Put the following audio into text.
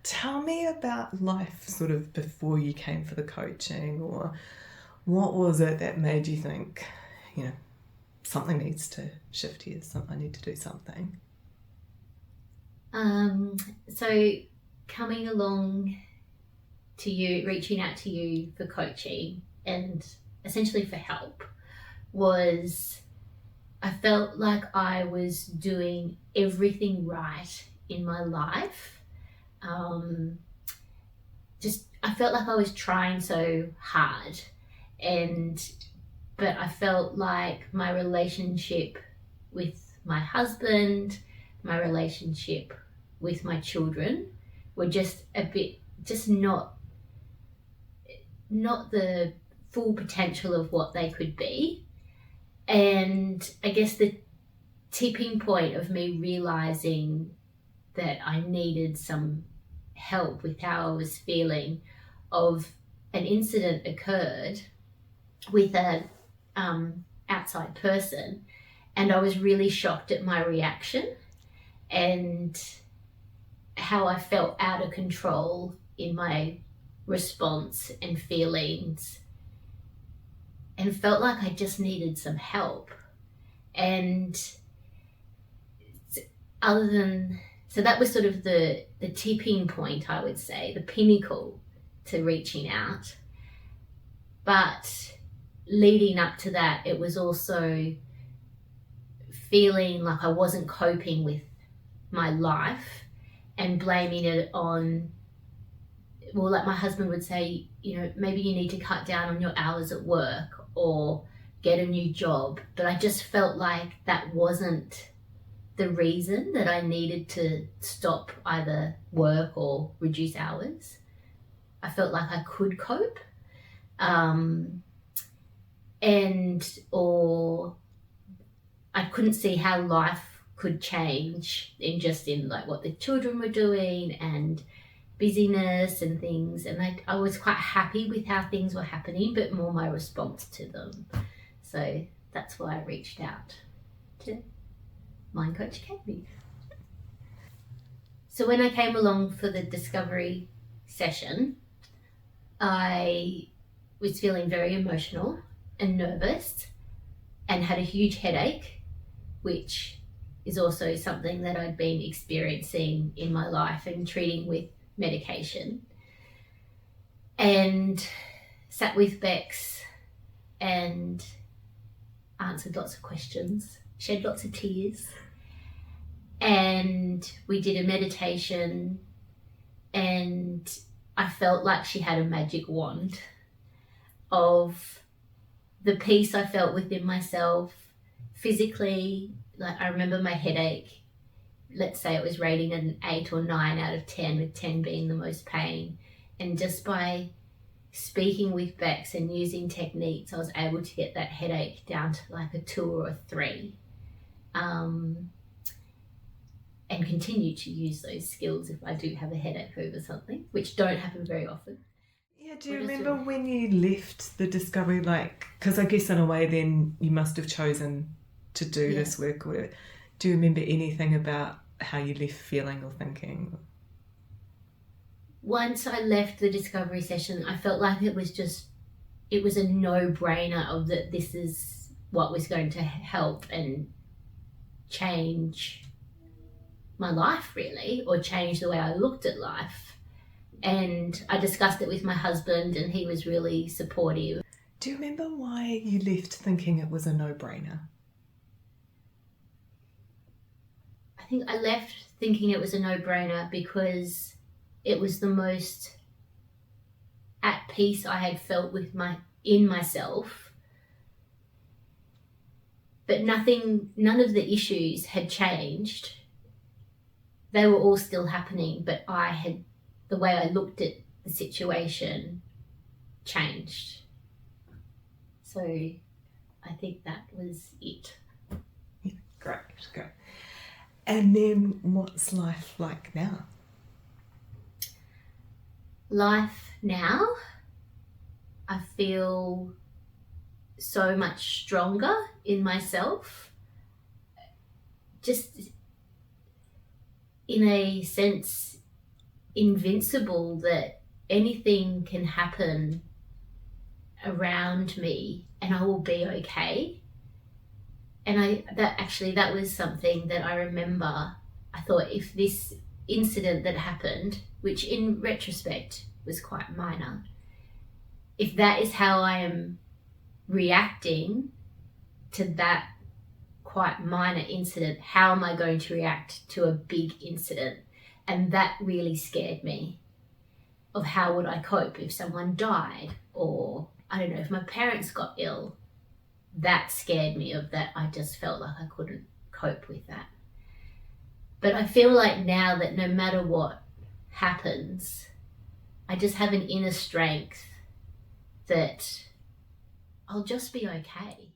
Tell me about life sort of before you came for the coaching, or what was it that made you think, you know, something needs to shift here, I need to do something. So coming along to you, reaching out to you for coaching and essentially for help was I felt like I was doing everything right in my life. Just I felt like I was trying so hard, and but I felt like my relationship with my husband, my relationship with my children were just a bit, just not the full potential of what they could be. And I guess the tipping point of me realizing that I needed some help with how I was feeling of an incident occurred with a outside person, and I was really shocked at my reaction and how I felt out of control in my response and feelings, and felt like I just needed some help. And other than so that was sort of the tipping point, I would say, the pinnacle to reaching out. But leading up to that, it was also feeling like I wasn't coping with my life and blaming it on, well, like my husband would say, maybe you need to cut down on your hours at work or get a new job. But I just felt like that wasn't the reason that I needed to stop either work or reduce hours. I felt like I could cope. Or I couldn't see how life could change in like what the children were doing and busyness and things. And I was quite happy with how things were happening, but more my response to them. So that's why I reached out to Mind Coach Katie. So when I came along for the discovery session, I was feeling very emotional and nervous and had a huge headache, which is also something that I'd been experiencing in my life and treating with medication. And sat with Bex and answered lots of questions, shed lots of tears. And we did a meditation, and I felt like she had a magic wand of the peace I felt within myself physically. Like I remember my headache, let's say it was rating an 8 or 9 out of 10, with 10 being the most pain. And just by speaking with Bex and using techniques, I was able to get that headache down to like a 2 or a 3. And continue to use those skills if I do have a headache over something, which don't happen very often. Yeah, do you remember when you left the discovery, like, because I guess in a way then you must have chosen to do this work, or do you remember anything about how you left feeling or thinking? Once I left the discovery session, I felt like it was a no-brainer of that this is what was going to help and change my life, really, or change the way I looked at life. And I discussed it with my husband, and he was really supportive. Do you remember why you left thinking it was a no-brainer? I think I left thinking it was a no-brainer because it was the most at peace I had felt with in myself. But none of the issues had changed. They were all still happening, but the way I looked at the situation changed. So I think that was it. Yeah, great. And then what's life like now? Life now, I feel so much stronger in myself. Just in a sense, invincible, that anything can happen around me and I will be okay. And that was something that I remember. I thought, if this incident that happened, which in retrospect was quite minor, if that is how I am reacting to that quite minor incident, how am I going to react to a big incident? And that really scared me, of how would I cope if someone died, or I don't know, if my parents got ill. That scared me, of that. I just felt like I couldn't cope with that. But I feel like now that no matter what happens, I just have an inner strength that I'll just be okay.